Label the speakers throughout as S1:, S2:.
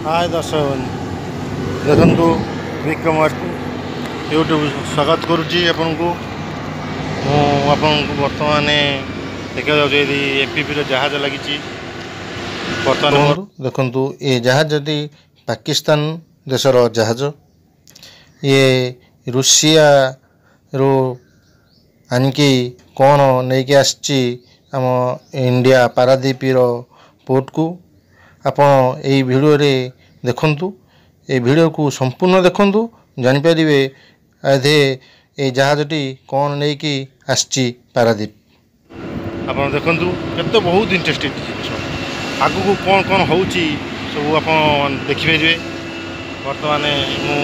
S1: हाय दर्शक देखु विक्रम यूट्यूब स्वागत करुच्ची आपण को बर्तमान देखा एपीपी जहाज लगी बर्तमान देखु ये जहाज पाकिस्तान देशर जहाज ये रूसिया रू आनिकी कौन नहीं आसी आम इंडिया पारादीपीर पोर्ट को आपण यही वीडियो रे देखंतु ए वीडियो को संपूर्ण देखंतु जानि परिबे आधे ए जहाजटी कौन नहीं कि आसी पारादीप आपण देखंतु केते बहुत इंटरेस्टिंग जिनिस आगु को कौन कौन होउची सब आपण देखि परिबे वर्तमान मु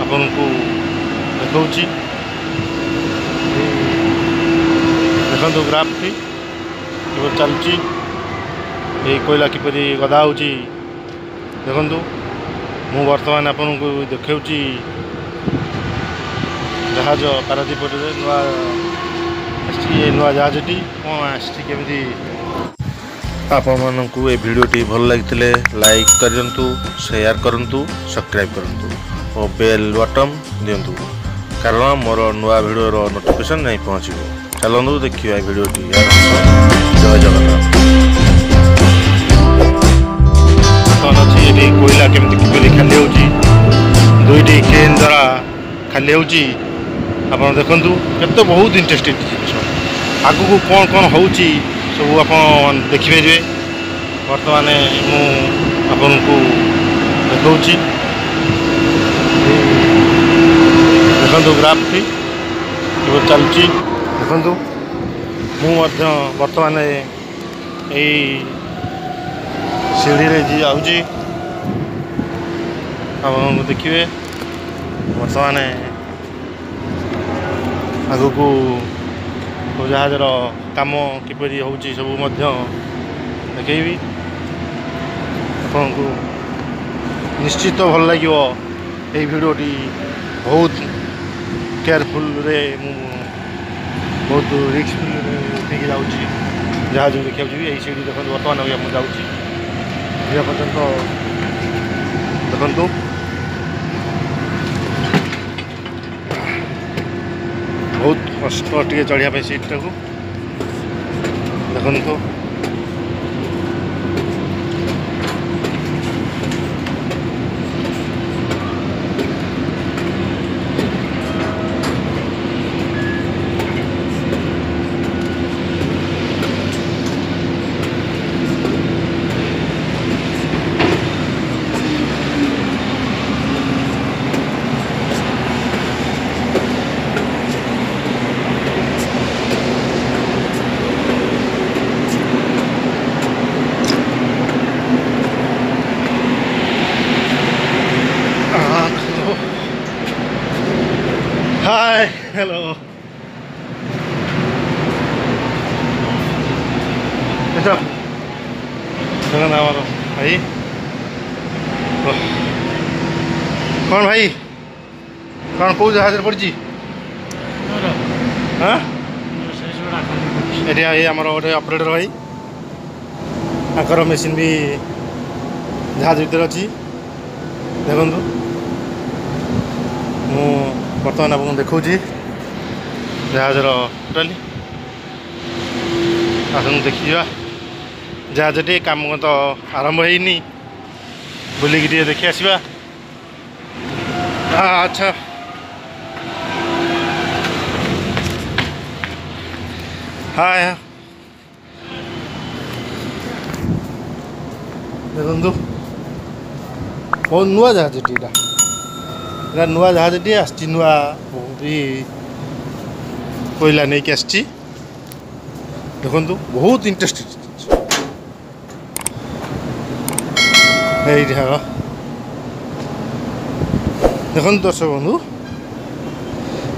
S1: आपण को देखौची देखंतु ग्राफ थी चलची ये कोयला किपरि गदा होची देखंतु मु वर्तमान आपन को देखाउची जहाज पारादीप नुआ नुआ जहाजटी कौन आसी केमी आपण मानू ये भिडियोटी भल लगी लाइक करंतु शेयर करंतु सब्सक्राइब करंतु और बेल बटन दिंतु कारण मोर नुआ भिडियो नोटिफिकेशन नहीं पहुँचो चलू देखिए भिडियोटी जय जगन्नाथ अच्छी कोयला केमती खाली होची दुईटी केन द्वारा खाली होची आपण देखंतु केते बहुत इंटरेस्टिंग जिनिस आगु को कौन कौन होची सब आपण देखि परिबे वर्तमान मु आपण को देखौची देखंतु ग्राफ थी चलची देखंतु मु वर्तमान यही सीढ़ी रे जी आउची आप देखिए बर्तमान आगु को जहाजर काम किपरि होची सब देखी आपन को निश्चित भल लगे ये भिडियोटी बहुत केयरफुल रे बहुत रिस्कफुल उठे जाऊँगी जहाज देखा यही सीढ़ी देखो बर्तमान मुझे जाऊँगी पर्यंत देखु बहुत कष्ट टे चढ़िया सीट टाक देखु हाय हेलो हमारा भाई कौन भाई कौन कौ जहाज पड़ी हाँ ये आमर गोटे ऑपरेटर भाई आकर मेसीन भी जहाज भीतर अच्छी देखु मु बर्तमान आपको देखा जहाजर टोटाली आसन देखा जहाज टे काम तो आरंभ होनी बुलिक देखी आसवा अच्छा हाँ देखु बहुत नुआ जहाज टीटा नुआ जहाज टी आसी नुआ भी कोयला नहीं कि आसी देखु बहुत इंटरेस्टिंग देखो दर्शक बंधु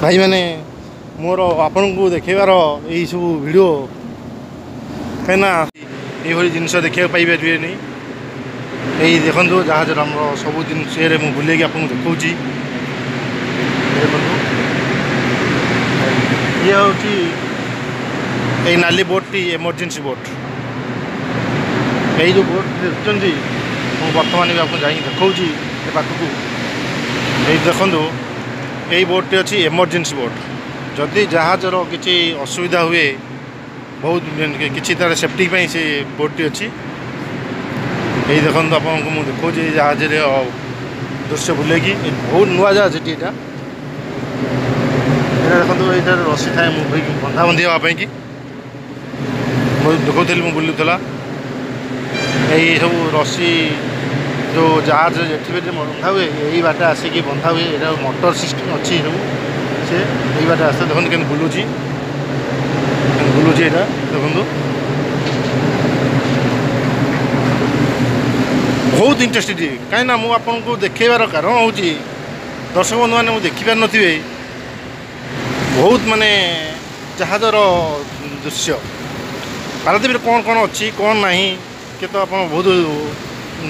S1: भाई मैंने मोर आपण को देखेबार यही सब वीडियो कहीं ये जिनस देखा पाइबे नहीं यही देखो जहाज सब दिन से मुझे बुले आपको देखी ये हूँ नाली बोट टी इमरजेंसी बोट यही जो बोट देखते बर्तमान भी आपको जाई देखौँ ए पाखक ये देखूँ यही बोटटी अच्छी इमरजेंसी बोट जदि जहाजर किसी असुविधा हुए बहुत किसी तार सेफ्टी से बोटटी अच्छी यही देखो आपको मुझे देखो जहाज दृश्य बुलेगी बहुत नुआ जहाज यहाँ देखो ये रसी थाए बंधा बंधी हाँपाई कि देखुली मुझे बुलूला यही सब रसी जो जहाज ये बंधा हुए यही बाटे आसिकी बंधा हुए यहाँ मोटर सिस्टम अच्छी सब से यही बाटे आस देखते के बुलूची यहाँ देखो बहुत इंटरेस्टेड कहीं मुझे देखेबार कारण हूँ दर्शक बंधु मैंने देखिपार नथिबे बहुत माने जहाजर दृश्य पारादीप कौन कौन अच्छी कौन नहीं के तो आप बहुत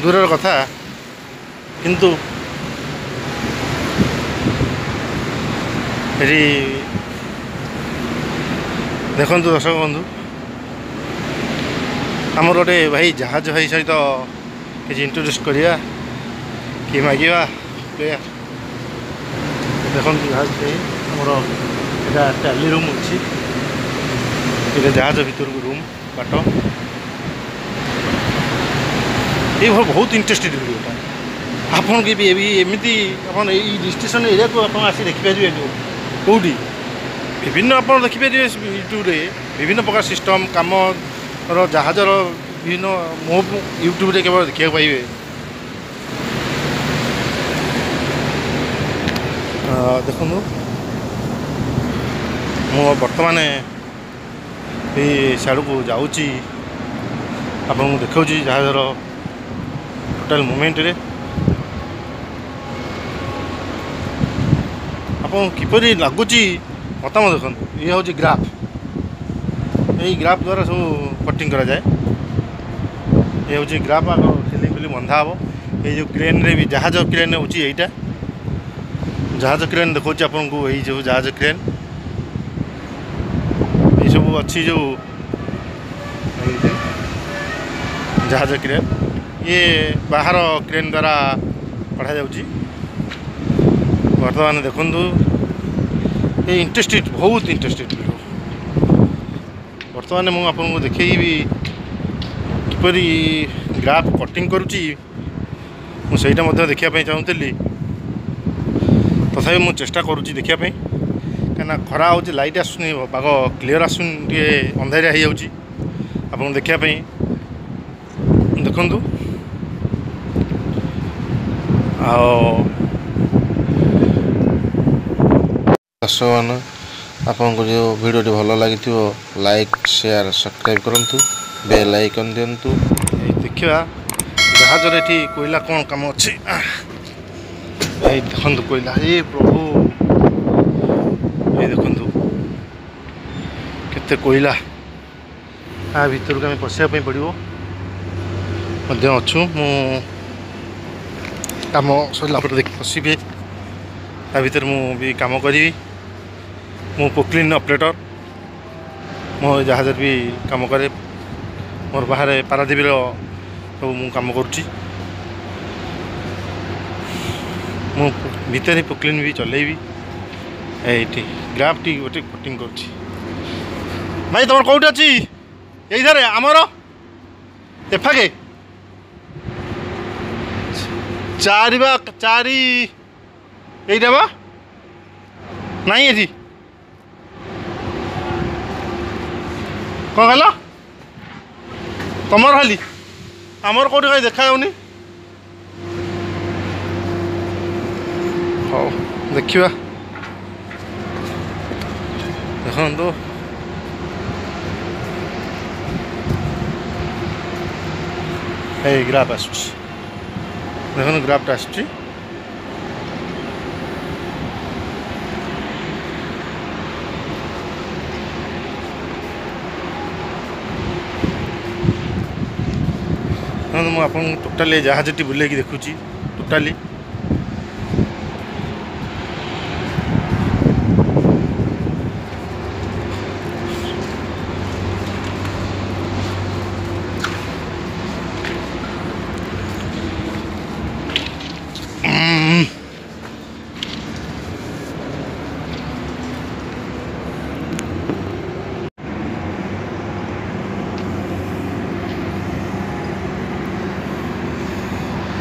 S1: दूर कथा किंतु देखु दर्शक बंधु आमर गोटे भाई जहाज भाई सहित किसी इंट्रोड्यूस करिया कि मागिया देखो जहाज आमर यहाँ टाली रूम अच्छी ये जहाज भीतर रूम बाट ये बहुत इंटरेस्टेड वीडियोटा आपन के भी एमती अपन स्टेशन एरिया को आप आसी देखिपारे कौटी विभिन्न आप देखिपारे यूट्यूब विभिन्न प्रकार सिस्टम कम जहाजर विभिन्न मो यूट्यूब रे केवल देखा पाइबे देखु मु बर्तमान सियाड़ को जाऊँगी आपको देखा जहाजर टोटाल मूवमेंट रे आपको किपर लगुच मतामत देखो ये हूँ ग्राफ यही ग्राफ द्वारा सब कटिंग करा जाए ये हूँ ग्राफ आग फिलिंग फिलिंग बंधा हम ये जो क्रेन रे भी जहाज क्रेन हूँ यहीटा जहाज क्रेन देखा आपको यही जो जहाज क्रेन ये सब अच्छी जो जहाज क्रेन ये बाहर क्रेन द्वारा पढ़ा जाऊँगी बर्तमान देखु ये इंटरेस्टेड बहुत इंटरेस्टेड बर्तमान मुझे आपको देखी किपरि ग्राफ कटिंग करुच्ची मुझे देखापी चाहूली तथापि मुझे चेष्टा करुच्ची देखापी कहीं खरा हो लाइट आसुनी पाग क्लीयर आसुनी टे अंधारिया हो जाऊँगी आपको देखापी देखु दर्शक मान आपको जो वीडियो भल लगी लाइक शेयर सब्सक्राइब करूँ बेल आइकन दिंतु देखा जहाज ये कोयला कौन कम अच्छे देखु कोयला ये प्रभु ये देखु केते कोयला आ भीतर को आम पशिया पड़ो अच्छु मु कम सरला देख पशि आ भीतर मु भी काम करी मु पोक्लिन ऑपरेटर मो जहाज भी काम करे मोर बाहर पारादीप सब मु काम करुच्ची मु भीतर ही पोक्लिन भी चलेबी ये ग्राफ टी गोटे कटिंग करुच्ची भाई तुम कौट अच्छी यही सर आमर एफाके चारि बा चारि यहीटा बा नहीं ये कौन कह तुमर खाली आमर कौटी कहीं देखा जाऊनी हाँ देखा देखो ये ग्राफ आस देखो ग्राफटा आस मुझे आपको टोटाली जहाजटी बुले देखुची टोटाली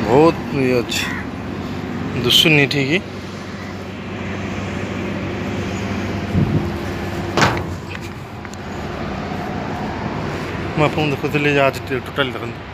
S1: बहुत ये अच्छी दुसुनी ठीक मुझे देखुली जहाज टोटाल देखते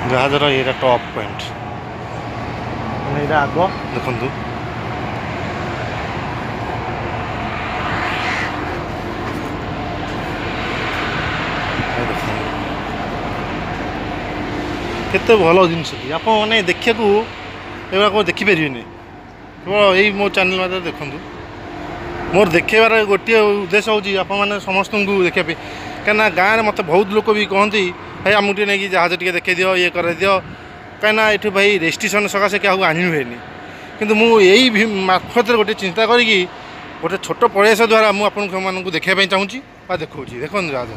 S1: जहाजर ये टॉप पॉइंट आग देखु केते भल जिनस आप मैंने देखा एगुड़ा देखिपारे केवल यही मो चैनल माध्यम देखूँ मोर देखेबार गोटे उद्देश्य हूँ आप समस्त को देखापी कहीं गाँव में मत बहुत लोग भी कहती भाई आमको नहीं जहाज टे देखे दियो ये कर दियो कहीं ये भाई रेस्ट्रिक्शन सकाशे क्या आनी हुए किंतु मुझे मार्फत गोटे चिंता करी गोटे छोट प्रयास द्वारा मुझे देखापी चाहूँगी देखा देखो जहाज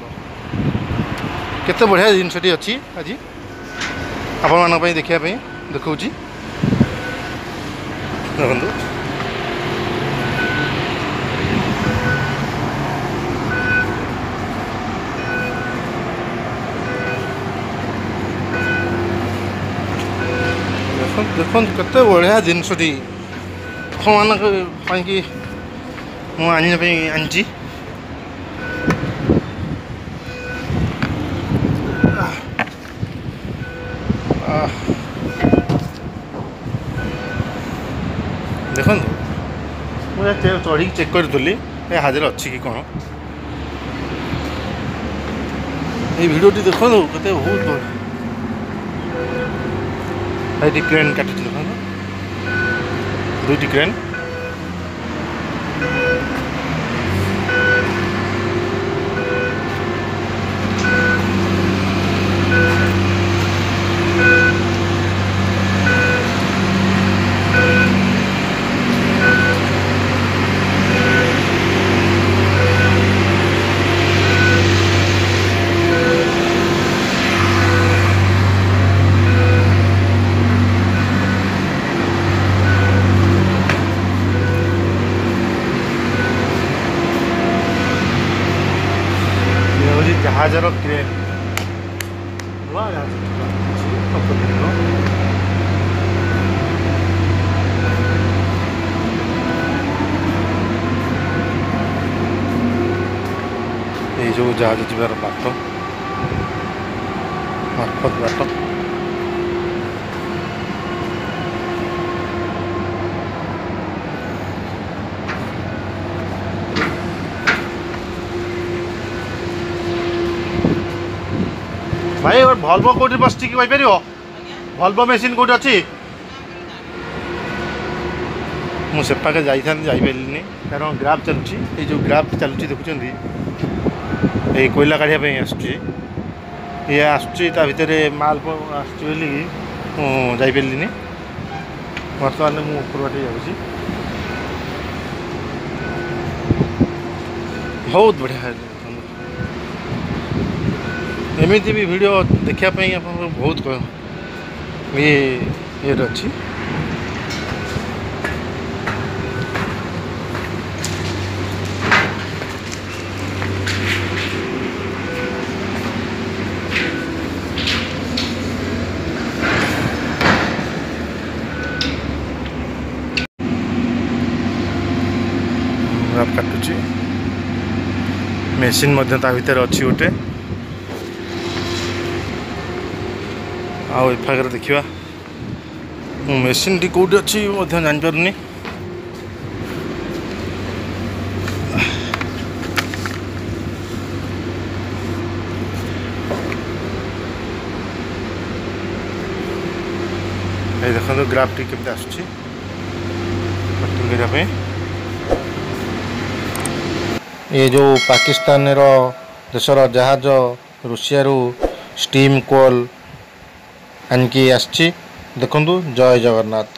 S1: केते बढ़िया जिनसटी अच्छी आज आपण मानी देखापी देखा देखु देखो केते बढ़िया जिनसटी आपकी मुझे देखो मुझे चढ़ी चेक करी हाजिर अच्छी कि कौन ये भिडियोटी देखो केते बहुत बढ़िया क्रेन काटुची देखो दुईटी क्रेन जहाजर क्रेन ये जो जहाज जीवार बाट मार्फत बाट भाई भल्वो कौटी बसची कि पार भल्वो मेसीन कौटी अच्छी मुझे पाके जापारे कारण ग्राफ चलुची ये जो ग्राफ चलुची देखुं ये कोयला काढ़ापी आसुची ये आसुची भितर माल आसुची जापारे बर्तमान मुझे ऊपर बाटे जाऊँगी बहुत बढ़िया एमती भी वीडियो देखापी आप बहुत ये अच्छी काटुची मेसीन भितर अच्छी गोटे आउ एफागर देखा मेसीन टी कौटी अच्छी जापारे देखो ग्राफ टी केमती आसुची कटिंग करने ये जो पाकिस्तान देशर जहाज रूसिया स्टीम कोल आनिकी आसछि देखंतु जय जगन्नाथ।